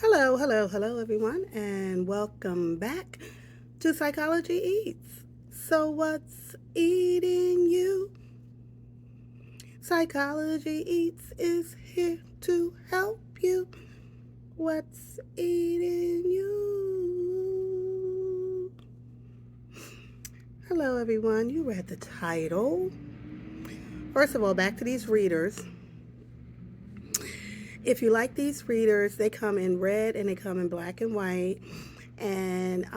Hello, hello, hello, everyone, and welcome back to Psychology Eats. So, what's eating you? Psychology Eats is here to help you. What's eating you? Hello, everyone. You read the title. First of all, back to these readers. If you like these readers, they come in red and they come in black and white. And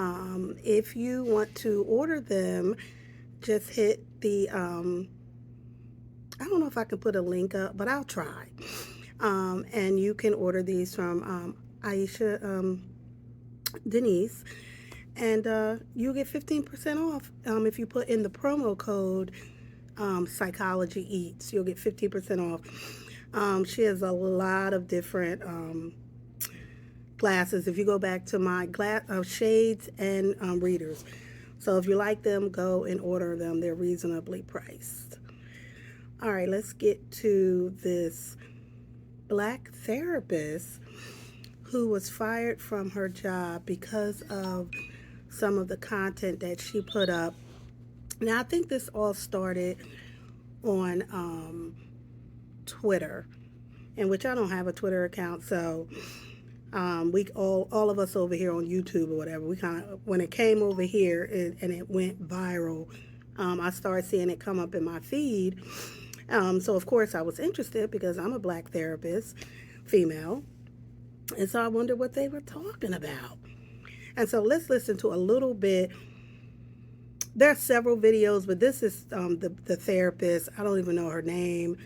if you want to order them, just hit the, I don't know if I can put a link up, but I'll try. And you can order these from Aisha Denise. And you get 15% off if you put in the promo code Psychology Eats. You'll get 15% off. She has a lot of different glasses. If you go back to my shades and readers. So if you like them, go and order them. They're reasonably priced. All right, let's get to this black therapist who was fired from her job because of some of the content that she put up. Now, I think this all started on Twitter, in which I don't have a Twitter account, so we all of us over here on YouTube or whatever, we kind of, when it came over here and it went viral, I started seeing it come up in my feed. So of course I was interested because I'm a black therapist, female, and so I wondered what they were talking about. And so let's listen to a little bit. There are several videos, but this is the therapist. I don't even know her name.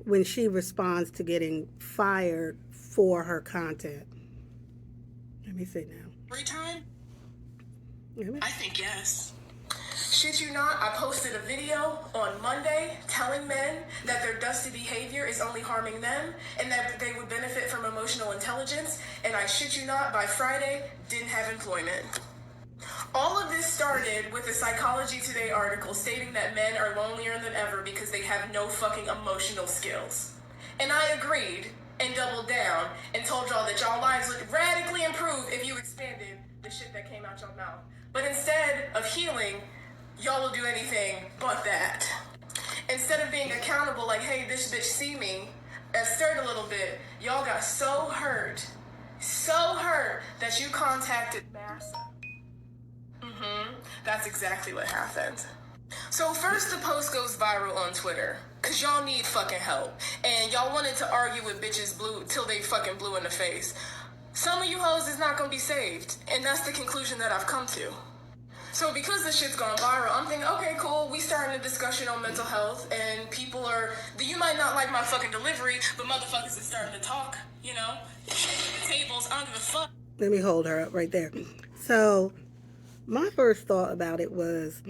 When she responds to getting fired for her content. Let me see now. Free time? I think yes. Shit you not, I posted a video on Monday telling men that their dusty behavior is only harming them and that they would benefit from emotional intelligence, and I shit you not, by Friday, didn't have employment. All of this started with a Psychology Today article stating that men are lonelier than ever because they have no fucking emotional skills. And I agreed and doubled down and told y'all that y'all lives would radically improve if you expanded the shit that came out your mouth. But instead of healing, y'all will do anything but that. Instead of being accountable, like, hey, this bitch see me, stirred a little bit, y'all got so hurt that you contacted Massa. That's exactly what happened. So first the post goes viral on Twitter, cause y'all need fucking help. And y'all wanted to argue with bitches blue till they fucking blue in the face. Some of you hoes is not gonna be saved. And that's the conclusion that I've come to. So because this shit's gone viral, I'm thinking, okay, cool, we starting a discussion on mental health, and people are, you might not like my fucking delivery, but motherfuckers is starting to talk, you know? Shaking the tables, I don't give a fuck. Let me hold her up right there. So my first thought about it was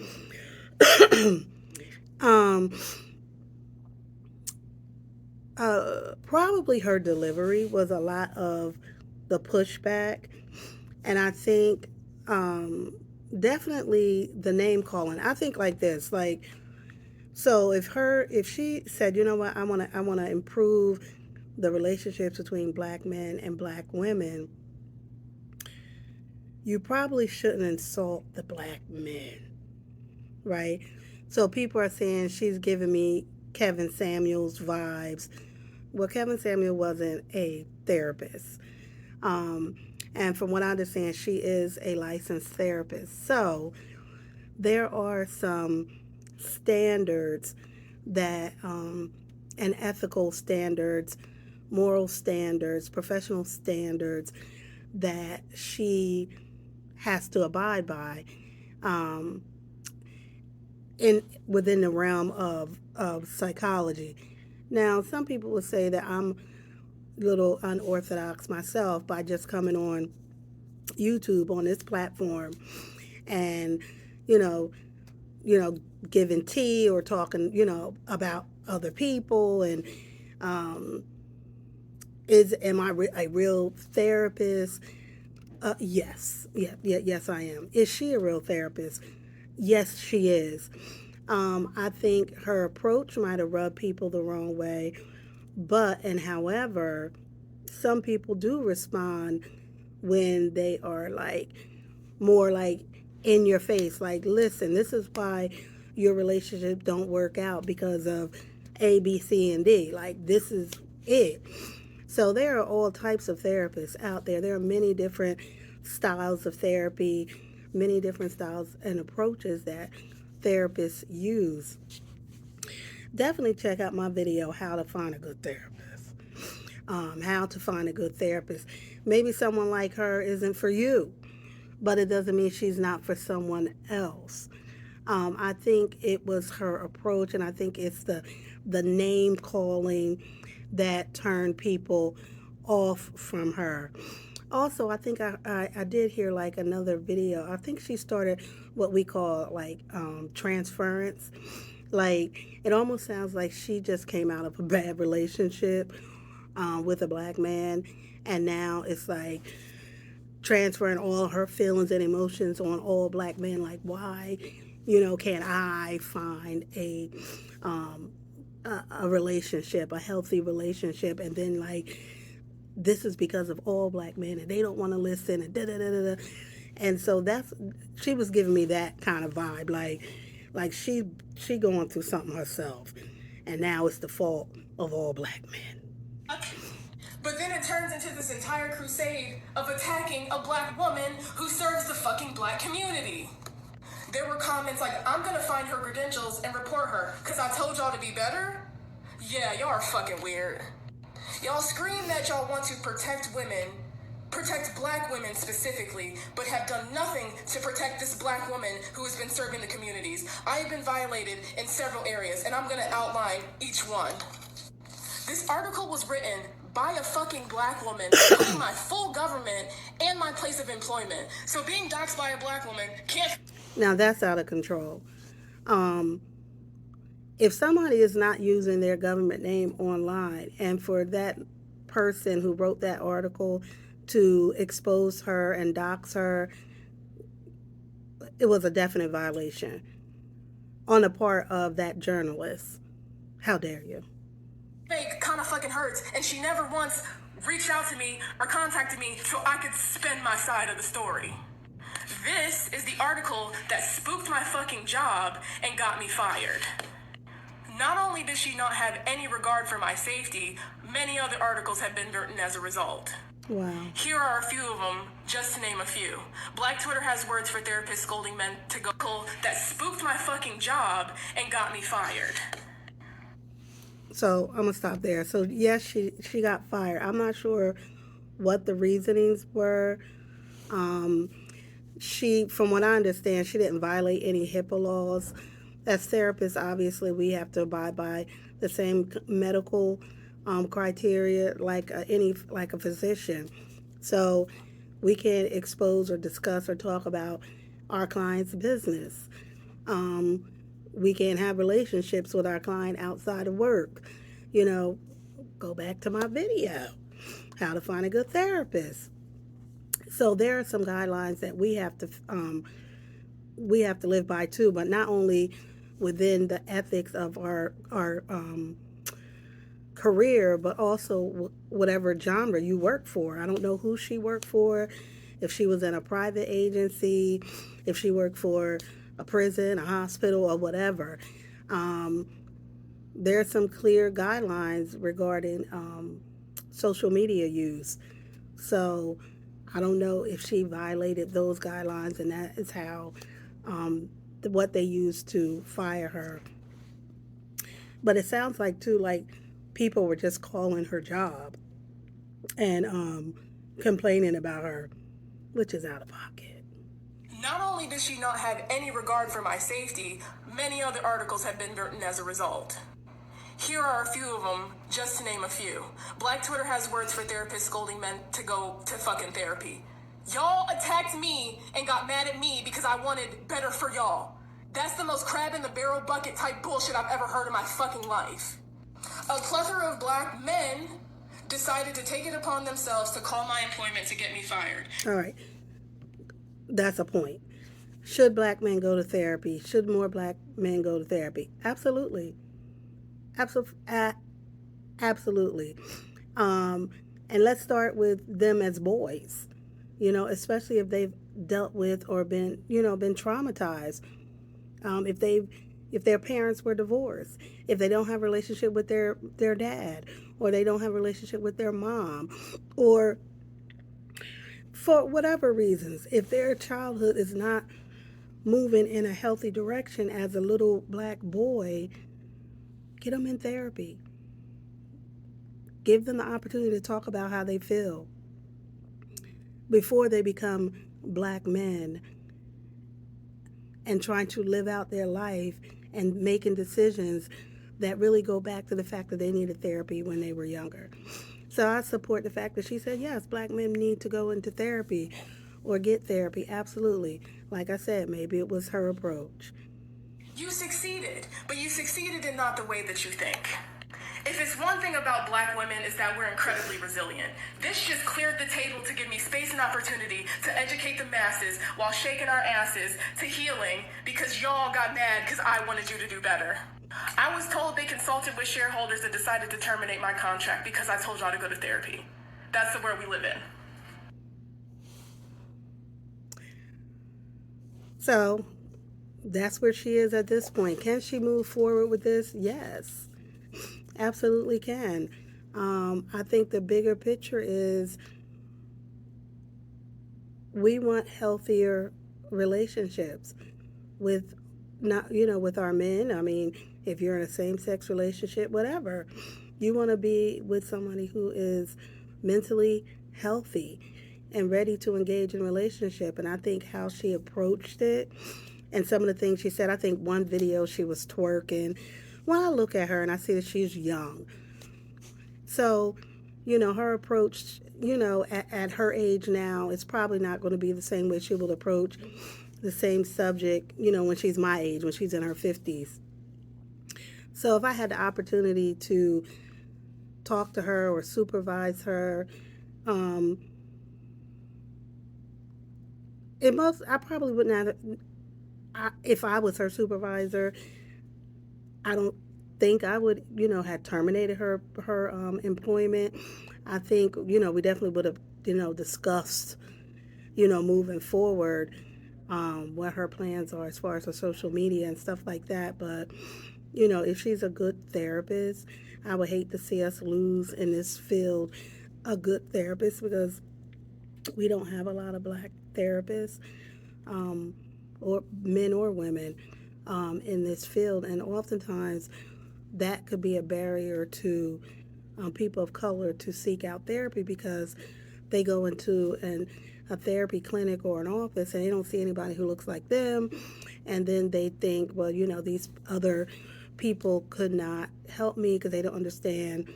um, probably her delivery was a lot of the pushback. And I think definitely the name calling. I think like this, like, so if she said, you know what, I wanna improve the relationships between black men and black women, you probably shouldn't insult the black men, right? So people are saying she's giving me Kevin Samuels vibes. Well, Kevin Samuel wasn't a therapist. Um, and from what I understand, she is a licensed therapist. So there are some standards that, and ethical standards, moral standards, professional standards that she has to abide by um, in within the realm of psychology. Now, some people will say that I'm a little unorthodox myself by just coming on YouTube on this platform and you know you know giving tea or talking about other people and um, is am I a real therapist? Yes, yes, I am. Is she a real therapist? Yes, she is. I think her approach might have rubbed people the wrong way, but and however, some people do respond when they are like more like in your face, like, listen, this is why your relationship don't work out because of A, B, C, and D. Like, this is it. So there are all types of therapists out there. There are many different styles of therapy, many different styles and approaches that therapists use. Definitely check out my video, How to Find a Good Therapist. How to find a good therapist. Maybe someone like her isn't for you, but it doesn't mean she's not for someone else. I think it was her approach, and I think it's the name calling that turned people off from her. Also, I think I did hear like another video. I think she started what we call like transference. Like, it almost sounds like she just came out of a bad relationship with a black man, and now it's like transferring all her feelings and emotions on all black men. Like, why, can't I find um, a relationship, a healthy relationship, and then like this is because of all black men and they don't want to listen and da da da da. And so she was giving me that kind of vibe, like she going through something herself, and now it's the fault of all black men. But then it turns into this entire crusade of attacking a black woman who serves the fucking black community. There were comments like, I'm gonna find her credentials and report her, cause I told y'all to be better? Yeah, y'all are fucking weird. Y'all scream that y'all want to protect women, protect black women specifically, but have done nothing to protect this black woman who has been serving the communities. I have been violated in several areas, and I'm gonna outline each one. This article was written by a fucking black woman, including my full government and my place of employment. So being doxxed by a black woman can't... Now that's out of control. Um, if somebody is not using their government name online, and for that person who wrote that article to expose her and dox her, it was a definite violation on the part of that journalist. How dare you? Fake kind of fucking hurts, and she never once reached out to me or contacted me so I could spin my side of the story. This is the article that spooked my fucking job and got me fired. Not only does she not have any regard for my safety, many other articles have been written as a result. Wow. Here are a few of them, just to name a few. Black Twitter has words for therapists scolding men to go that spooked my fucking job and got me fired. So I'm gonna stop there. So yes, she got fired. I'm not sure what the reasonings were. From what I understand, she didn't violate any HIPAA laws. As therapists, obviously, we have to abide by the same medical criteria like a physician. So we can't expose or discuss or talk about our client's business. We can't have relationships with our client outside of work. Go back to my video, How to Find a Good Therapist. So there are some guidelines that we have to live by too, but not only within the ethics of our career, but also whatever genre you work for. I don't know who she worked for, if she was in a private agency, if she worked for a prison, a hospital, or whatever. There are some clear guidelines regarding social media use. So I don't know if she violated those guidelines, and that is how what they used to fire her. But it sounds like too, like people were just calling her job and complaining about her, which is out of pocket. Not only does she not have any regard for my safety, many other articles have been written as a result. Here are a few of them, just to name a few. Black Twitter has words for therapists scolding men to go to fucking therapy. Y'all attacked me and got mad at me because I wanted better for y'all. That's the most crab in the barrel bucket type bullshit I've ever heard in my fucking life. A plethora of black men decided to take it upon themselves to call my employment to get me fired. All right. That's a point. Should black men go to therapy? Should more black men go to therapy? Absolutely. Absolutely. And let's start with them as boys, especially if they've dealt with or been traumatized. If if their parents were divorced, if they don't have a relationship with their dad, or they don't have a relationship with their mom, or for whatever reasons, if their childhood is not moving in a healthy direction as a little black boy, get them in therapy. Give them the opportunity to talk about how they feel before they become black men and trying to live out their life and making decisions that really go back to the fact that they needed therapy when they were younger. So I support the fact that she said, yes, black men need to go into therapy or get therapy. Absolutely. Like I said, maybe it was her approach. You succeeded, but you succeeded in not the way that you think. If it's one thing about black women is that we're incredibly resilient. This just cleared the table to give me space and opportunity to educate the masses while shaking our asses to healing because y'all got mad because I wanted you to do better. I was told they consulted with shareholders and decided to terminate my contract because I told y'all to go to therapy. That's the world we live in. So that's where she is at this point. Can she move forward with this? Yes, absolutely can. I think the bigger picture is we want healthier relationships with not with our men. I mean, if you're in a same-sex relationship, whatever, you want to be with somebody who is mentally healthy and ready to engage in a relationship. And I think how she approached it and some of the things she said, I think one video she was twerking. When I look at her and I see that she's young, so her approach, at her age now, is probably not going to be the same way she will approach the same subject, when she's my age, when she's in her 50s. So if I had the opportunity to talk to her or supervise her, um, I probably would not. If I was her supervisor, I don't think I would, had terminated her employment. I think, we definitely would have, discussed, moving forward, what her plans are as far as her social media and stuff like that. But, if she's a good therapist, I would hate to see us lose in this field a good therapist because we don't have a lot of black therapists, um, or men or women, in this field. And oftentimes that could be a barrier to people of color to seek out therapy because they go into a therapy clinic or an office and they don't see anybody who looks like them, and then they think, well, these other people could not help me because they don't understand,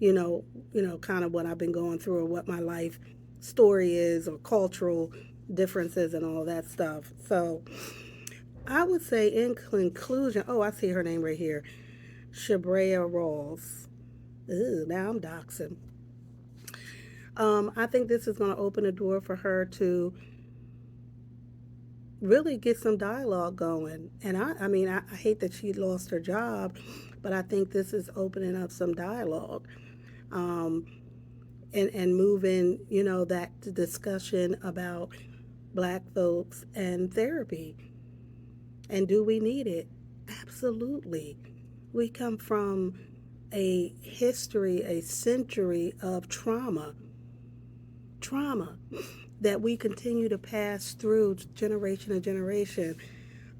kind of what I've been going through or what my life story is or cultural differences and all that stuff. So I would say in conclusion, oh, I see her name right here, Shabrea Rawls. Ooh, now I'm doxing. I think this is going to open a door for her to really get some dialogue going. And I mean, I hate that she lost her job, but I think this is opening up some dialogue, um, and moving, that discussion about black folks and therapy. And do we need it? Absolutely. We come from a history, a century of trauma that we continue to pass through generation to generation.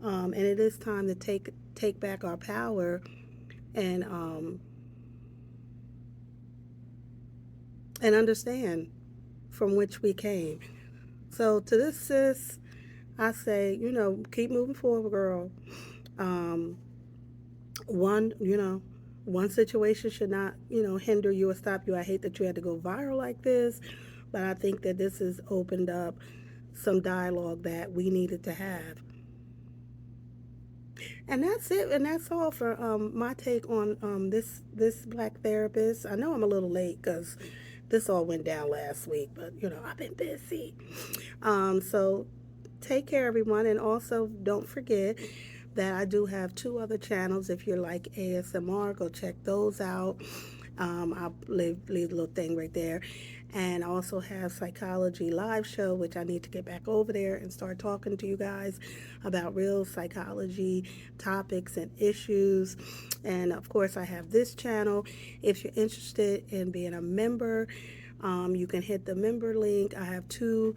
And it is time to take back our power and and understand from which we came. So to this sis, I say, keep moving forward, girl. Um, one, one situation should not, hinder you or stop you. I hate that you had to go viral like this, but I think that this has opened up some dialogue that we needed to have. And that's it. And that's all for my take on this black therapist. I know I'm a little late because this all went down last week, but I've been busy. So take care, everyone, and also don't forget that I do have two other channels. If you're like ASMR, go check those out. I'll leave a little thing right there. And I also have Psychology Live Show, which I need to get back over there and start talking to you guys about real psychology topics and issues. And of course, I have this channel. If you're interested in being a member, you can hit the member link. I have two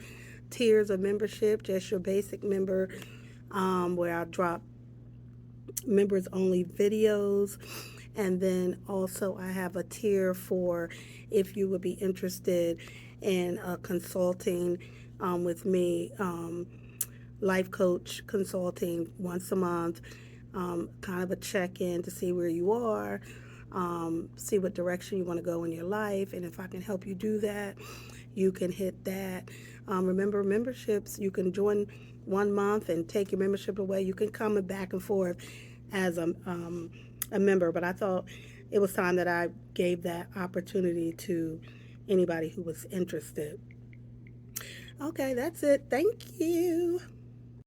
tiers of membership, just your basic member, where I drop members only videos. And then also I have a tier for if you would be interested in consulting with me, life coach consulting once a month, kind of a check-in to see where you are, see what direction you want to go in your life, and if I can help you do that, you can hit that. Remember, memberships, you can join 1 month and take your membership away. You can come back and forth as a member, but I thought it was time that I gave that opportunity to anybody who was interested. Okay, that's it. Thank you.